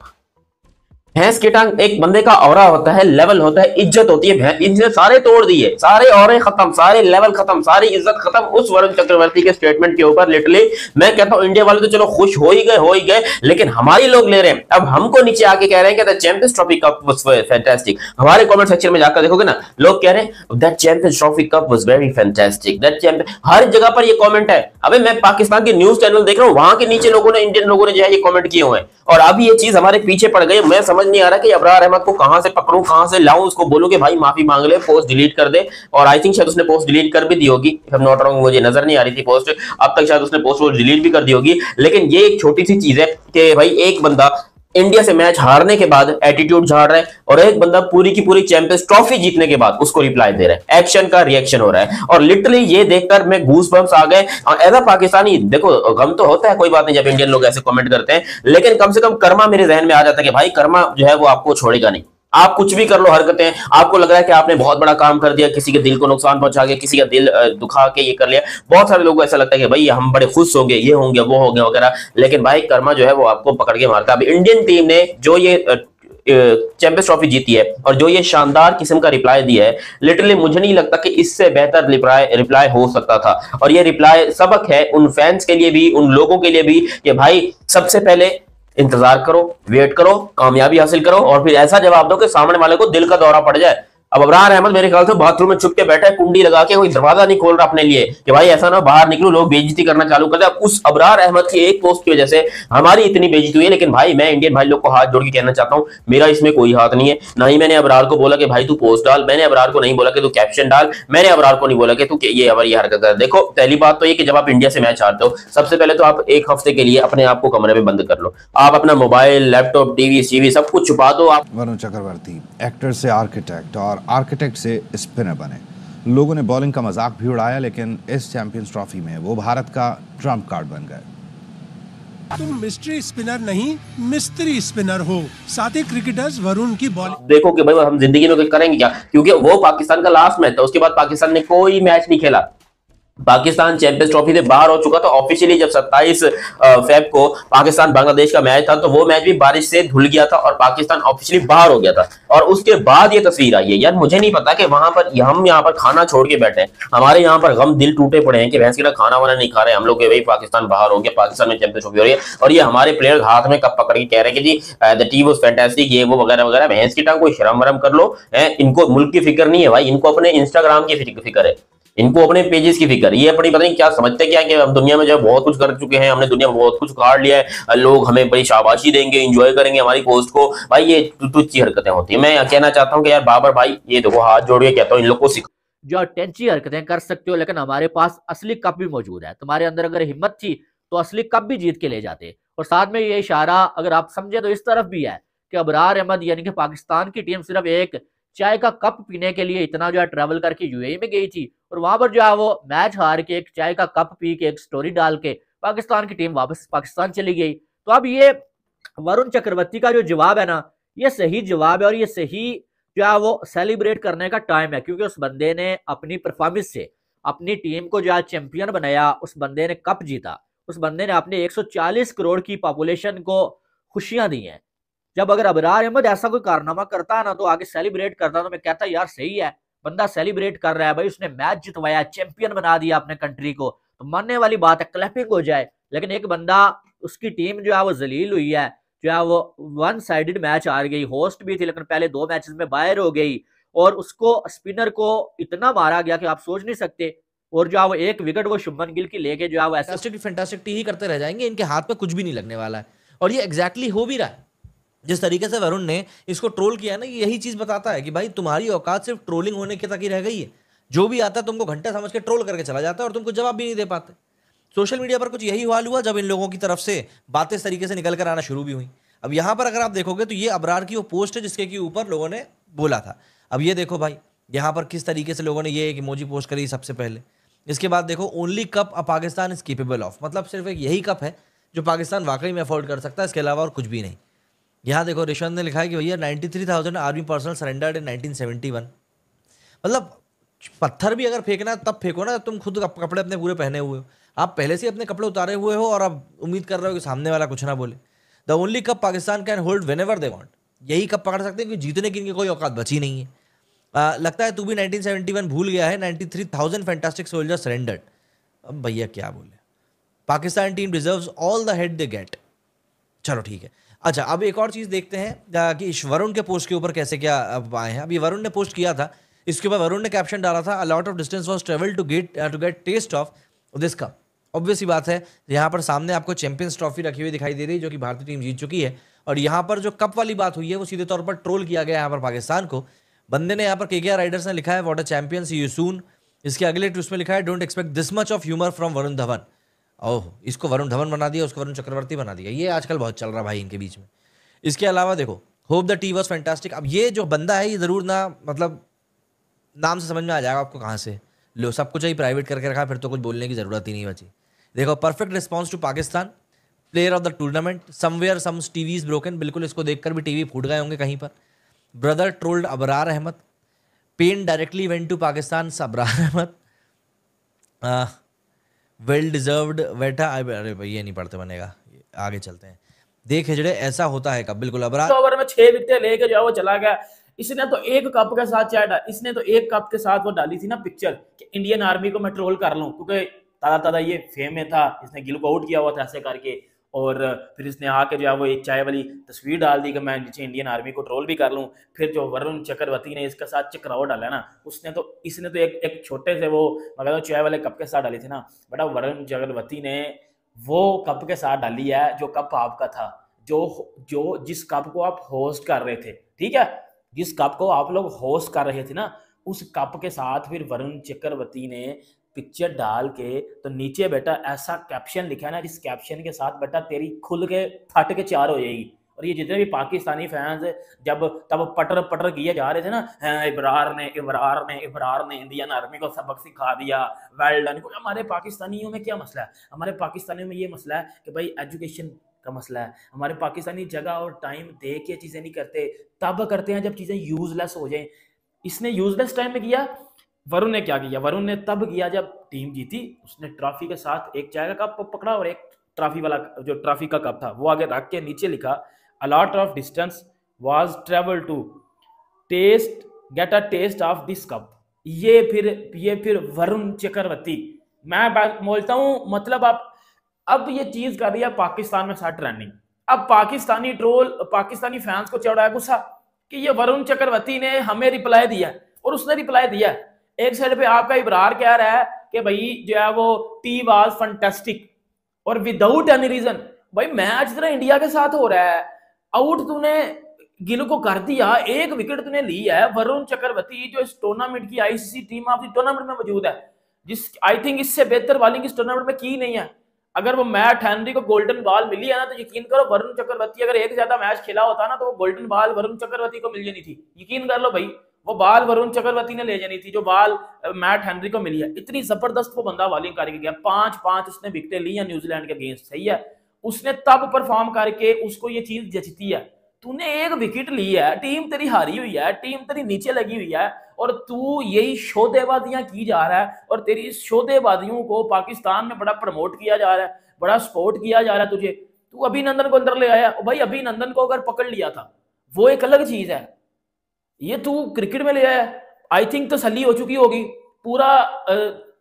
भैंस की टांग, एक बंदे का औरा होता है, लेवल होता है, इज्जत होती है। इनसे सारे तोड़ दिए, सारे औरे खत्म, सारे लेवल खत्म, सारी इज्जत खत्म उस वरुण चक्रवर्ती के स्टेटमेंट के ऊपर। लिटरली मैं कहता हूं इंडिया वाले तो चलो खुश हो ही गए, लेकिन हमारे लोग ले रहे हैं। अब हमको नीचे आके कह रहे हैं कि the champions trophy cup was fantastic. हमारे कमेंट सेक्शन में जाकर देखोगे ना, लोग कह रहे हैं that champions trophy cup was very fantastic, that champion, हर जगह पर ये कमेंट है। अबे मैं पाकिस्तान के न्यूज चैनल देख रहा हूं, वहां के नीचे लोगों ने, इंडियन लोगों ने जो है ये कमेंट किए हुए हैं और अभी ये चीज हमारे पीछे पड़ गई। मैं समझ नहीं आ रहा कि अबरार अहमद को कहां से पकड़ूं, कहां से लाऊं, उसको बोलूं कि भाई माफी मांग ले, पोस्ट डिलीट कर दे। और आई थिंक शायद उसने पोस्ट डिलीट कर भी दी होगी, if I am not wrong, मुझे नजर नहीं आ रही थी पोस्ट, अब तक शायद उसने पोस्ट डिलीट भी कर दी होगी। लेकिन ये एक छोटी सी चीज है कि भाई एक बंदा इंडिया से मैच हारने के बाद एटीट्यूड झाड़ रहा है और एक बंदा पूरी की पूरी चैंपियंस ट्रॉफी जीतने के बाद उसको रिप्लाई दे रहा है, एक्शन का रिएक्शन हो रहा है। और लिटरली ये देखकर मैं गूस बम्स आ गए। एज अ पाकिस्तानी देखो, गम तो होता है, कोई बात नहीं जब इंडियन लोग ऐसे कमेंट करते हैं, लेकिन कम से कम कर्मा मेरे जहन में आ जाता है कि भाई कर्मा जो है वो आपको छोड़ेगा नहीं। आप कुछ भी कर लो हरकतें, आपको लग रहा है कि आपने बहुत बड़ा काम कर दिया, किसी के दिल को नुकसान पहुंचा के, किसी का दिल दुखा के ये कर लिया। बहुत सारे लोगों को ऐसा लगता है कि भाई हम बड़े खुश होंगे, ये होंगे वो होंगे वगैरह, लेकिन भाई कर्मा जो है वो आपको पकड़ के मारता है। अब इंडियन टीम ने जो ये चैंपियंस ट्रॉफी जीती है और जो ये शानदार किस्म का रिप्लाई दिया है, लिटरली मुझे नहीं लगता कि इससे बेहतर रिप्लाई हो सकता था। और ये रिप्लाई सबक है उन फैंस के लिए भी, उन लोगों के लिए भी कि भाई सबसे पहले इंतजार करो, वेट करो, कामयाबी हासिल करो और फिर ऐसा जवाब दो कि सामने वाले को दिल का दौरा पड़ जाए। अब अबरार अहमद मेरे ख्याल से बाथरूम में छुप के बैठा है, कुंडी लगा के, कोई दरवाजा नहीं खोल रहा अपने लिए कि भाई ऐसा ना बाहर निकलो लोग बेइज्जती करना चालू कर दे। अब उस अबरार अहमद की एक पोस्ट की वजह से हमारी इतनी बेइज्जती हुई है। लेकिन भाई मैं इंडियन भाई लोग को हाथ जोड़ के कहना चाहता हूं, मेरा इसमें कोई हाथ नहीं है। ना ही मैंने अबरार को बोला कि भाई तू पोस्ट डाल, मैंने अबरार को नहीं बोला कि तू कैप्शन डाल, मैंने अबरार को नहीं बोला कि तू ये अबर ये हरकत कर। देखो पहली बात तो ये कि जब आप इंडिया से मैच हारते हो, सबसे पहले तो आप एक हफ्ते के लिए अपने आप को कमरे में बंद कर लो। आप अपना मोबाइल, लैपटॉप, टीवी, सीवी सब कुछ छुपा दो। आप वरुण चक्रवर्ती एक्टर से आर्किटेक्ट और आर्किटेक्ट से स्पिनर बने। लोगों ने बॉलिंग का मजाक भी उड़ाया, लेकिन इस चैंपियंस ट्रॉफी में वो भारत का ट्रम्प कार्ड बन गए। तुम मिस्ट्री स्पिनर नहीं, मिस्त्री स्पिनर हो। साथ ही क्रिकेटर्स वरुण की बॉलिंग देखो कि भाई हम जिंदगी में कुछ करेंगे क्या, क्योंकि वो पाकिस्तान का लास्ट मैच था। उसके बाद पाकिस्तान ने कोई मैच नहीं खेला। पाकिस्तान चैंपियंस ट्रॉफी से बाहर हो चुका था ऑफिशियली। जब 27 फेब को पाकिस्तान बांग्लादेश का मैच था तो वो मैच भी बारिश से धुल गया था और पाकिस्तान ऑफिशियली बाहर हो गया था। और उसके बाद ये तस्वीर आई है। यार मुझे नहीं पता कि वहां पर हम यहाँ पर खाना छोड़ के बैठे हैं, हमारे यहाँ पर गम दिल टूटे पड़े हैं कि भैंस का खाना वाना नहीं खा रहे हम लोग के, भाई पाकिस्तान बाहर हो गया, पाकिस्तान में चैंपियंस ट्रॉफी हो रही है और ये हमारे प्लेयर हाथ में कप पकड़ के कह रहे हैं कि जी द टीम वाज फैंटास्टिक, ये वो वगैरह वगैरह। भैंस की टांग, कोई शर्म वरम कर लो। इनको मुल्क की फिक्र नहीं है भाई, इनको अपने इंस्टाग्राम की फिक्र है, इनको अपने पेजेस की फिक्र। ये अपनी पता नहीं क्या समझते क्या कि हम दुनिया में जो है बहुत कुछ कर चुके हैं, हमने दुनिया में बहुत कुछ काट लिया है, लोग हमें बड़ी शाबाशी देंगे, एंजॉय करेंगे हमारी पोस्ट को। भाई ये तुच्छी हरकतें होती है। मैं कहना चाहता हूँ कि यार बाबर भाई ये देखो, हाथ जोड़ के कहता हूँ इन लोग को सिखाओ। जो टेंची हरकतें कर सकते हो, लेकिन हमारे पास असली कप भी मौजूद है। तुम्हारे अंदर अगर हिम्मत थी तो असली कप भी जीत के ले जाते। और साथ में ये इशारा अगर आप समझे तो इस तरफ भी है कि अबरार अहमद यानी कि पाकिस्तान की टीम सिर्फ एक चाय का कप पीने के लिए इतना जो है ट्रैवल करके यूएई में गई थी और वहां पर जो है वो मैच हार के एक चाय का कप पी के एक स्टोरी डाल के पाकिस्तान की टीम वापस पाकिस्तान चली गई। तो अब ये वरुण चक्रवर्ती का जो जवाब है ना, ये सही जवाब है और ये सही जो है वो सेलिब्रेट करने का टाइम है, क्योंकि उस बंदे ने अपनी परफॉर्मेंस से अपनी टीम को जो है चैंपियन बनाया, उस बंदे ने कप जीता, उस बंदे ने अपने 140 करोड़ की पॉपुलेशन को खुशियां दी हैं। जब अगर अबरार अहमद ऐसा कोई कारनामा करता है ना तो आगे सेलिब्रेट करता, तो मैं कहता यार सही है, बंदा सेलिब्रेट कर रहा है भाई, उसने मैच जितवाया, चैंपियन बना दिया अपने कंट्री को, तो मानने वाली बात है, क्लैपिंग हो जाए। लेकिन एक बंदा, उसकी टीम जो है वो जलील हुई है, जो है वो वन साइडेड मैच हार गई, होस्ट भी थी लेकिन पहले 2 मैचेस में बाहर हो गई और उसको स्पिनर को इतना मारा गया कि आप सोच नहीं सकते। और जो है वो एक विकेट वो शुभमन गिल की लेके जो है वो ऐसे फैंटास्टिक ही करते रह जाएंगे, इनके हाथ में कुछ भी नहीं लगने वाला है। और ये एग्जैक्टली हो भी रहा है। जिस तरीके से वरुण ने इसको ट्रोल किया ना, यही चीज बताता है कि भाई तुम्हारी औकात सिर्फ ट्रोलिंग होने के तक ही रह गई है। जो भी आता है तुमको घंटा समझ के ट्रोल करके चला जाता है और तुमको जवाब भी नहीं दे पाते। सोशल मीडिया पर कुछ यही हाल हुआ जब इन लोगों की तरफ से बातें इस तरीके से निकल कर आना शुरू भी हुई। अब यहाँ पर अगर आप देखोगे तो ये अबरार की वो पोस्ट है जिसके के ऊपर लोगों ने बोला था। अब ये देखो भाई यहाँ पर किस तरीके से लोगों ने ये एक इमोजी पोस्ट करी सबसे पहले। इसके बाद देखो only cup a Pakistan is capable of, मतलब सिर्फ एक यही कप है जो पाकिस्तान वाकई में अफोर्ड कर सकता है, इसके अलावा और कुछ भी नहीं। यहाँ देखो रिश्वत ने लिखा है कि भैया 93,000 आर्मी पर्सनल सरेंडर्ड इन 1971। मतलब पत्थर भी अगर फेंकना तब फेंको ना, तुम खुद कपड़े अपने पूरे पहने हुए हो, आप पहले से अपने कपड़े उतारे हुए हो और अब उम्मीद कर रहे हो कि सामने वाला कुछ ना बोले। The only cup Pakistan can hold when ever they want, यही कप पकड़ सकते हैं कि जीतने की इनकी कोई औकात बची नहीं है। लगता है तू भी 1971 भूल गया है। 93,000 फैंटास्टिक सोल्जर सरेंडर्ड। अब भैया क्या बोले, Pakistan team deserves all the head they get. चलो ठीक है। अच्छा अब एक और चीज़ देखते हैं कि वरुण के पोस्ट के ऊपर कैसे क्या आए हैं। अभी वरुण ने पोस्ट किया था, इसके ऊपर वरुण ने कैप्शन डाला था, a lot of distance was travel to get taste of this cup. Obvious ही बात है, यहाँ पर सामने आपको चैंपियंस ट्रॉफी रखी हुई दिखाई दे रही है जो कि भारतीय टीम जीत चुकी है। और यहाँ पर जो कप वाली बात हुई है वो सीधे तौर पर ट्रोल किया गया यहाँ पर पाकिस्तान को। बंदे ने यहाँ पर केकेआर राइडर्स ने लिखा है what a champion, see you soon. इसके अगले ट्वीट में लिखा है don't expect this much of humour from Varun Dhawan. Oh, इसको वरुण धवन बना दिया, उसको वरुण चक्रवर्ती बना दिया। ये आजकल बहुत चल रहा भाई इनके बीच में। इसके अलावा देखो hope the T was fantastic. अब ये जो बंदा है ये जरूर ना, मतलब नाम से समझ में आ जाएगा आपको कहाँ से। लो सब कुछ ही प्राइवेट करके रखा, फिर तो कुछ बोलने की जरूरत ही नहीं बची। देखो perfect response to Pakistan, player of the tournament, somewhere some TV is broken. बिल्कुल इसको देखकर भी टीवी फूट गए होंगे कहीं पर। Brother trolled Abrar Ahmed, pen directly went to Pakistan Abrar Ahmed, well deserved बेटा। अरे भाई ये नहीं पढ़ते बनेगा, आगे चलते हैं। देख हिजड़े ऐसा होता है कब, बिल्कुल अबरार ओवर में 6 विकेट लेके जो वो चला गया। इसने तो एक कप के साथ इसने तो एक कप के साथ वो डाली थी ना पिक्चर कि इंडियन आर्मी को मैं ट्रोल कर लूं, क्योंकि ताजा ये फेम में था, इसने गिल को आउट किया हुआ था ऐसे करके। और फिर इसने आके जो है वो एक चाय वाली तस्वीर डाल दी कि मैं नीचे इंडियन आर्मी को ट्रोल भी कर लूँ। फिर जो वरुण चक्रवर्ती ने इसके साथ चक्राव डाला ना, इसने तो एक छोटे से वो मगर चाय वाले कप के साथ डाली थी ना बेटा, वरुण चक्रवर्ती ने वो कप के साथ डाली है जो कप आपका था, जो जिस कप को आप होस्ट कर रहे थे, ठीक है, जिस कप को आप लोग होस्ट कर रहे थे ना, उस कप के साथ फिर वरुण चक्रवर्ती ने पिक्चर डाल के तो नीचे बेटा ऐसा कैप्शन लिखा है ना, जिस कैप्शन के साथ बेटा तेरी खुल के फट के चार हो जाएगी। और ये जितने भी पाकिस्तानी फैंस जब तब पटर पटर किए जा रहे थे ना, इब्रार ने इंडियन आर्मी को सबक सिखा दिया, वेल डन। हमारे पाकिस्तानियों में क्या मसला है? हमारे पाकिस्तानियों में ये मसला है कि भाई एजुकेशन का मसला है। हमारे पाकिस्तानी जगह और टाइम दे के चीज़ें नहीं करते, तब करते हैं जब चीज़ें यूजलेस हो जाएं। इसने यूजलेस टाइम में किया। वरुण ने क्या किया? वरुण ने तब किया जब टीम जीती, उसने ट्रॉफी के साथ एक चाय का कप पकड़ा और एक ट्रॉफी वाला जो ट्रॉफी का कप था वो आगे रख के नीचे लिखा a lot of distance was travel to get a taste of this cup. ये फिर वरुण चक्रवर्ती, मैं बोलता हूँ मतलब अब ये चीज कर रही है पाकिस्तान में साथ ट्रेंडिंग। अब पाकिस्तानी ट्रोल, पाकिस्तानी फैंस को चढ़ा है गुस्सा कि ये वरुण चक्रवर्ती ने हमें रिप्लाई दिया, और उसने रिप्लाई दिया। एक साइड पे आपका इब्रार कह रहा है कि भाई जो है वो टी वाज फैंटास्टिक और विदाउट एनी रीजन। भाई मैच तेरा इंडिया के साथ हो रहा है, आउट तूने गिल को कर दिया, एक विकेट तूने ली है। वरुण चक्रवर्ती जो इस टूर्नामेंट की ICC team of the tournament में मौजूद है, जिस आई थिंक इससे बेहतर बॉलिंग इस टूर्नामेंट में की नहीं है। अगर वो मैट हेनरी को गोल्डन बॉल मिली है ना, तो यकीन करो वरुण चक्रवर्ती अगर एक ज्यादा मैच खेला होता ना, तो वो गोल्डन बॉल वरुण चक्रवर्ती को मिल जानी थी। यकीन कर लो भाई, वो बॉल वरुण चक्रवर्ती ने ले जानी थी जो बॉल मैट हेनरी को मिली है। इतनी जबरदस्त वो बंदा बॉलिंग करके गया, 5-5 उसने विकेटें ली है न्यूजीलैंड के अगेंस्ट, सही है। उसने तब परफॉर्म करके उसको ये चीज जचती है। तूने एक विकेट ली है, टीम तेरी हारी हुई है, टीम तेरी नीचे लगी हुई है, और तू यही शोदेबाजियां की जा रहा है। और तेरी इस शोदेबाजियों को पाकिस्तान में बड़ा प्रमोट किया जा रहा है, बड़ा सपोर्ट किया जा रहा है तुझे। तू अभिनंदन को अंदर ले आया। भाई अभिनंदन को अगर पकड़ लिया था वो एक अलग चीज है, ये तू क्रिकेट में ले आया। आई थिंक तसल्ली हो चुकी होगी पूरा,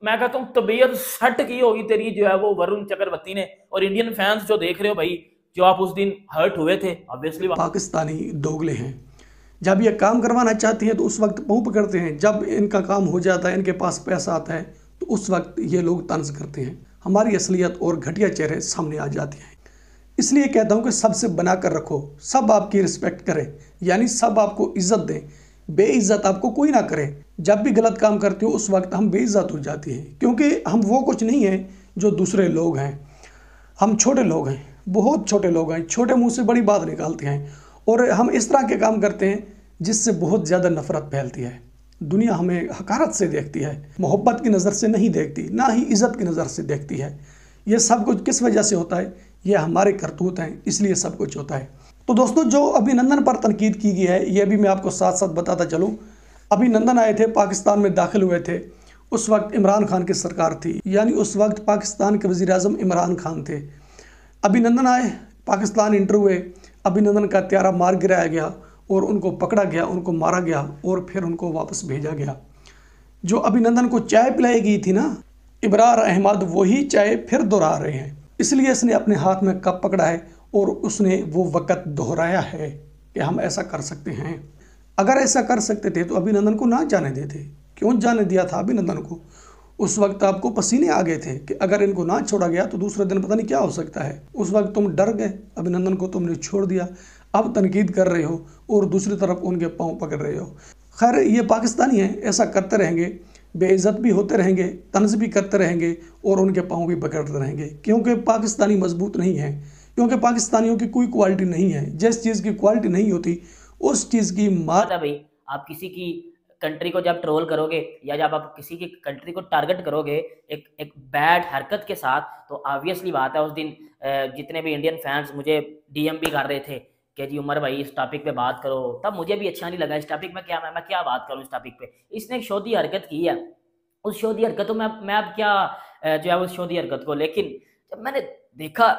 मैं कहता हूँ तबीयत सेट की होगी तेरी जो है वो वरुण चक्रवर्ती ने। और इंडियन फैंस जो देख रहे हो भाई, जो आप उस दिन हर्ट हुए थे, ऑब्वियसली पाकिस्तानी दोगले हैं। जब ये काम करवाना चाहते हैं तो उस वक्त मुंह पकड़ते हैं, जब इनका काम हो जाता है, इनके पास पैसा आता है, तो उस वक्त ये लोग तंज करते हैं। हमारी असलियत और घटिया चेहरे सामने आ जाते हैं। इसलिए कहता हूँ कि सबसे बना कर रखो, सब आपकी रिस्पेक्ट करें, यानी सब आपको इज्जत दें, बेइज्जत आपको कोई ना करे। जब भी गलत काम करते हो उस वक्त हम बेइज्जत हो जाते हैं, क्योंकि हम वो कुछ नहीं है जो दूसरे लोग हैं। हम छोटे लोग हैं, बहुत छोटे लोग हैं, छोटे मुंह से बड़ी बात निकालते हैं, और हम इस तरह के काम करते हैं जिससे बहुत ज़्यादा नफरत फैलती है। दुनिया हमें हकारत से देखती है, मोहब्बत की नज़र से नहीं देखती, ना ही इज़्ज़त की नज़र से देखती है। ये सब कुछ किस वजह से होता है? ये हमारे करतूत हैं, इसलिए सब कुछ होता है। तो दोस्तों, जो अभिनंदन पर तनकीद की गई है, ये भी मैं आपको साथ साथ बताता चलूँ। अभिनंदन आए थे, पाकिस्तान में दाखिल हुए थे, उस वक्त इमरान खान की सरकार थी, यानी उस वक्त पाकिस्तान के वज़ीर आज़म इमरान खान थे। अभिनंदन आए, पाकिस्तान इंटर हुए, अभिनंदन का त्यारा मार गिराया गया और उनको पकड़ा गया, उनको मारा गया और फिर उनको वापस भेजा गया। जो अभिनंदन को चाय पिलाई गई थी ना, इब्रार अहमद वही चाय फिर दोहरा रहे हैं। इसलिए इसने अपने हाथ में कप पकड़ा है और उसने वो वक़्त दोहराया है कि हम ऐसा कर सकते हैं। अगर ऐसा कर सकते थे तो अभिनंदन को ना जाने देते। क्यों जाने दिया था अभिनंदन को? उस वक्त आपको पसीने आ गए थे कि अगर इनको ना छोड़ा गया तो दूसरे दिन पता नहीं क्या हो सकता है। उस वक्त तुम डर गए, अभिनंदन को तुमने छोड़ दिया। अब तनकीद कर रहे हो और दूसरी तरफ उनके पाँव पकड़ रहे हो। खैर, ये पाकिस्तानी हैं, ऐसा करते रहेंगे, बेइज्जत भी होते रहेंगे, तंज भी करते रहेंगे और उनके पाँव भी पकड़ते रहेंगे, क्योंकि पाकिस्तानी मजबूत नहीं है, क्योंकि पाकिस्तानियों की कोई क्वालिटी नहीं है। जिस चीज़ की क्वालिटी नहीं होती उस चीज़ की मार है। भाई आप किसी की कंट्री को जब ट्रोल करोगे या जब आप किसी की कंट्री को टारगेट करोगे एक बैड हरकत के साथ, तो ऑब्वियसली बात है उस दिन जितने भी इंडियन फैंस मुझे डीएम भी कर रहे थे कि जी उमर भाई इस टॉपिक पे बात करो, तब मुझे भी अच्छा नहीं लगा इस टॉपिक में क्या मैं क्या बात करूं इस टॉपिक पे। इसने एक शोधी हरकत की है, उस शोधी हरकत में मैं अब क्या जो है उस शोधी हरकत को। लेकिन जब मैंने देखा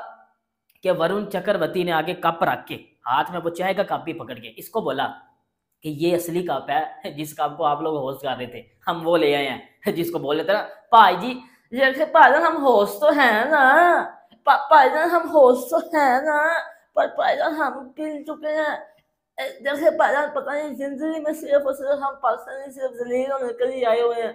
कि वरुण चक्रवर्ती ने आगे कप रख के हाथ में वो चाय का कप भी पकड़ के इसको बोला कि ये असली कप है जिस कप को आप लोग होस्ट कर रहे थे, हम वो ले आए हैं, जिसको बोल रहे थे ना भाई जी जैसे भाईजान हम होस्ट तो हैं ना, भाईजान हम होश तो है ना, पर भाईजान हम पी चुके हैं। जैसे भाईजान पता नहीं जिंदगी में सिर्फ और सिर्फ हम पाकिस्तानी सिर्फ जलील होने के लिए आए हुए हैं।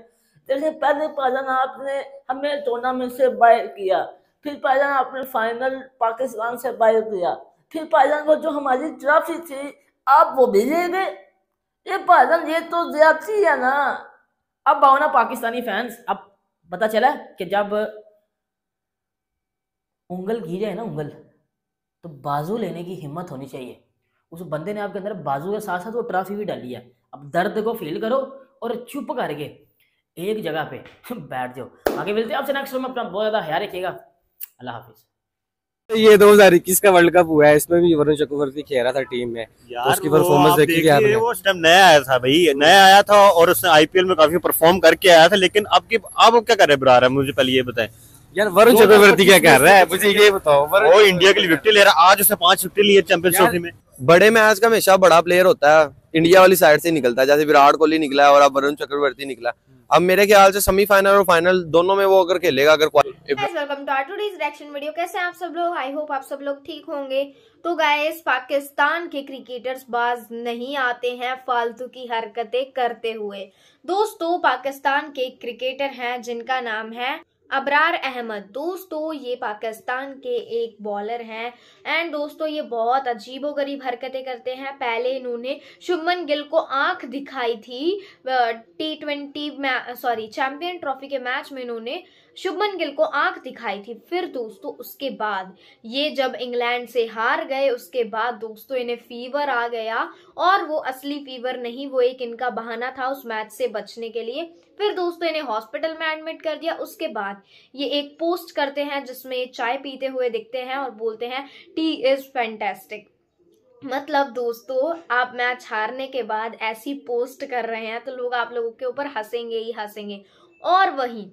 जैसे पहले भाईजान आपने हमें टूर्नामेंट से बाहर किया, फिर भाईजान आपने फाइनल पाकिस्तान से बाहर किया, फिर भाईजान वो जो हमारी ट्रॉफी थी आप वो भी ले गए। ये भाईजान ये तो ज्यादती है ना। अब भावना पाकिस्तानी फैंस, अब पता चला कि जब उंगल घी जाए ना उंगल, तो बाजू लेने की हिम्मत होनी चाहिए। उस बंदे ने आपके अंदर बाजू के साथ साथ वो ट्रॉफी भी डाली है। अब दर्द को फील करो और चुप करके एक जगह पे बैठ जाओ। आगे मिलते हैं आपसे नेक्स्ट में। अपना बहुत ज्यादा ख्याल रखिएगा। अल्लाह हाफिज। ये 2021 का वर्ल्ड कप हुआ है, इसमें भी वरुण चक्रवर्ती खेल रहा था टीम में, तो उसकी परफॉर्मेंस देखी क्या आपने? वो उस टाइम नया आया था भाई, नया आया था और उसने आईपीएल में काफी परफॉर्म करके आया था। लेकिन अब क्या कर रहे बराबर, मुझे पहले ये बताएं यार वरुण चक्रवर्ती क्या कर रहा है, मुझे ये बताओ। वो इंडिया के लिए विकेट ले रहा है, आज उसने 5 विकेट लिए चैंपियंस ट्रॉफी में। बड़े मैच का हमेशा बड़ा प्लेयर होता है, इंडिया वाली साइड से निकलता है, जैसे विराट कोहली निकला और अब वरुण चक्रवर्ती निकला। अब मेरे ख्याल से सेमीफाइनल और फाइनल दोनों में वो अगर खेलेगा, अगर welcome to today's reaction video. कैसे हैं आप सब लोग? आई होप आप सब लोग ठीक होंगे। तो गाइस, पाकिस्तान के क्रिकेटर्स बाज नहीं आते हैं फालतू की हरकतें करते हुए। दोस्तों, पाकिस्तान के क्रिकेटर हैं जिनका नाम है अबरार अहमद। दोस्तों, ये पाकिस्तान के एक बॉलर हैं एंड दोस्तों ये बहुत अजीबोगरीब हरकतें करते हैं। पहले इन्होंने शुभमन गिल को आंख दिखाई थी चैंपियन ट्रॉफी के मैच में इन्होंने शुभमन गिल को आंख दिखाई थी। फिर दोस्तों उसके बाद ये जब इंग्लैंड से हार गए, उसके बाद दोस्तों इन्हें फीवर आ गया और वो असली फीवर नहीं, वो एक इनका बहाना था उस मैच से बचने के लिए। फिर दोस्तों इन्हें हॉस्पिटल में एडमिट कर दिया। उसके बाद ये एक पोस्ट करते हैं जिसमें चाय पीते हुए दिखते हैं और बोलते हैं टी इज फैंटास्टिक। मतलब दोस्तों, आप मैच हारने के बाद ऐसी पोस्ट कर रहे हैं तो लोग आप लोगों के ऊपर हंसेंगे ही हंसेंगे। और वहीं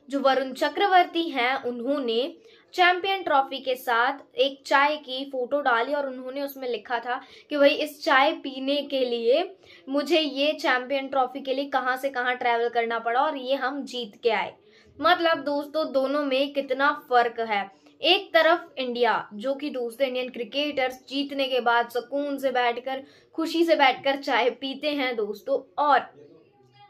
जो वरुण चक्रवर्ती हैं, उन्होंने चैंपियन ट्रॉफी के साथ एक चाय की फोटो डाली और उन्होंने उसमें लिखा था कि भाई इस चाय पीने के लिए मुझे ये चैंपियन ट्रॉफी के लिए कहां से कहां ट्रैवल करना पड़ा और ये हम जीत के आए। मतलब दोस्तों दोनों में कितना फर्क है। एक तरफ इंडिया, जो कि दोस्तों इंडियन क्रिकेटर्स जीतने के बाद सुकून से बैठकर, खुशी से बैठकर चाय पीते हैं दोस्तों और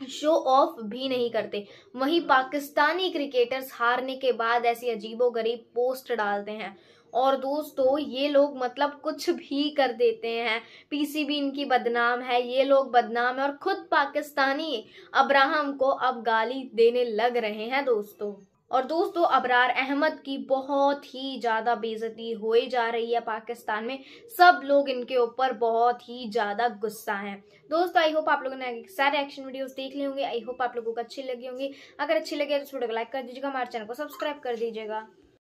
शो ऑफ भी नहीं करते। वहीं पाकिस्तानी क्रिकेटर्स हारने के बाद ऐसी अजीबोगरीब पोस्ट डालते हैं और दोस्तों ये लोग मतलब कुछ भी कर देते हैं। पीसीबी इनकी बदनाम है, ये लोग बदनाम है और खुद पाकिस्तानी अब्राहम को अब गाली देने लग रहे हैं दोस्तों। और दोस्तों अबरार अहमद की बहुत ही ज़्यादा बेइज्जती होई जा रही है पाकिस्तान में। सब लोग इनके ऊपर बहुत ही ज़्यादा गुस्सा हैं। दोस्तों आई होप आप लोगों ने सारे एक्शन वीडियोस देख लिए होंगे। आई होप आप लोगों को अच्छी लगी होंगी। अगर अच्छी लगे तो इस वीडियो को लाइक कर दीजिएगा, हमारे चैनल को सब्सक्राइब कर दीजिएगा।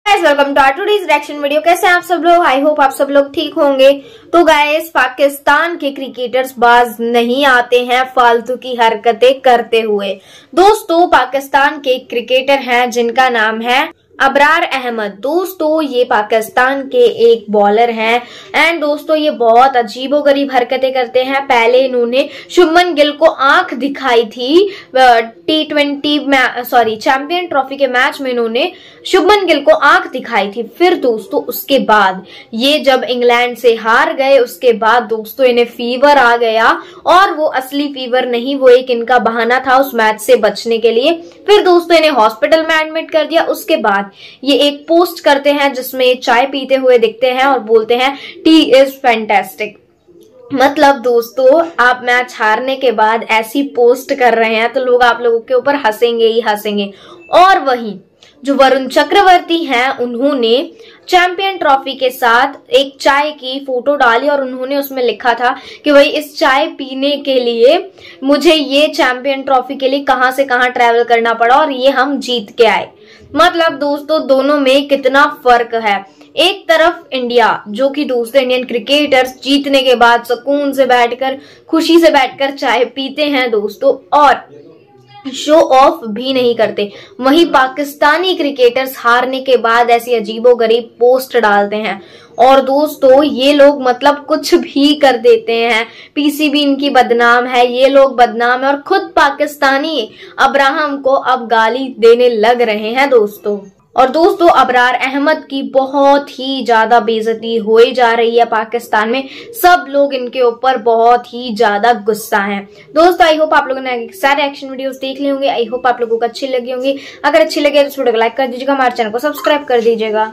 Welcome to today's reaction video. कैसे हैं आप सब लोग? आई होप आप सब लोग ठीक होंगे। तो गाइस, पाकिस्तान के क्रिकेटर्स बाज नहीं आते हैं फालतू की हरकतें करते हुए। दोस्तों, पाकिस्तान के क्रिकेटर हैं जिनका नाम है अबरार अहमद। दोस्तों ये पाकिस्तान के एक बॉलर हैं एंड दोस्तों ये बहुत अजीबोगरीब हरकतें करते हैं। पहले इन्होंने शुभमन गिल को आंख दिखाई थी चैंपियन ट्रॉफी के मैच में इन्होंने शुभमन गिल को आंख दिखाई थी। फिर दोस्तों उसके बाद ये जब इंग्लैंड से हार गए, उसके बाद दोस्तों इन्हें फीवर आ गया और वो असली फीवर नहीं, वो एक इनका बहाना था उस मैच से बचने के लिए। फिर दोस्तों इन्हें हॉस्पिटल में एडमिट कर दिया। उसके बाद ये एक पोस्ट करते हैं जिसमें चाय पीते हुए दिखते हैं और बोलते हैं टी इज फैंटास्टिक। मतलब दोस्तों, आप मैच हारने के बाद ऐसी पोस्ट कर रहे हैं तो लोग आप लोगों के ऊपर हंसेंगे ही हंसेंगे। और वहीं जो वरुण चक्रवर्ती हैं, उन्होंने चैंपियन ट्रॉफी के साथ एक चाय की फोटो डाली और उन्होंने उसमें लिखा था कि भाई इस चाय पीने के लिए मुझे ये चैंपियन ट्रॉफी के लिए कहां से कहां ट्रैवल करना पड़ा और ये हम जीत के आए। मतलब दोस्तों दोनों में कितना फर्क है। एक तरफ इंडिया, जो कि दोस्तों इंडियन क्रिकेटर्स जीतने के बाद सुकून से बैठकर, खुशी से बैठकर चाय पीते हैं दोस्तों और शो ऑफ भी नहीं करते। वहीं पाकिस्तानी क्रिकेटर्स हारने के बाद ऐसी अजीबोगरीब पोस्ट डालते हैं और दोस्तों ये लोग मतलब कुछ भी कर देते हैं। पीसीबी इनकी बदनाम है, ये लोग बदनाम है और खुद पाकिस्तानी अब्राहम को अब गाली देने लग रहे हैं दोस्तों। और दोस्तों अबरार अहमद की बहुत ही ज्यादा बेइज्जती हो जा रही है पाकिस्तान में। सब लोग इनके ऊपर बहुत ही ज्यादा गुस्सा हैं। दोस्तों आई होप आप लोगों ने सारे एक्शन वीडियोस देख लिए होंगे। आई होप आप लोगों को अच्छी लगी होंगी। अगर अच्छी लगे तो वीडियो को लाइक कर दीजिएगा, हमारे चैनल को सब्सक्राइब कर दीजिएगा।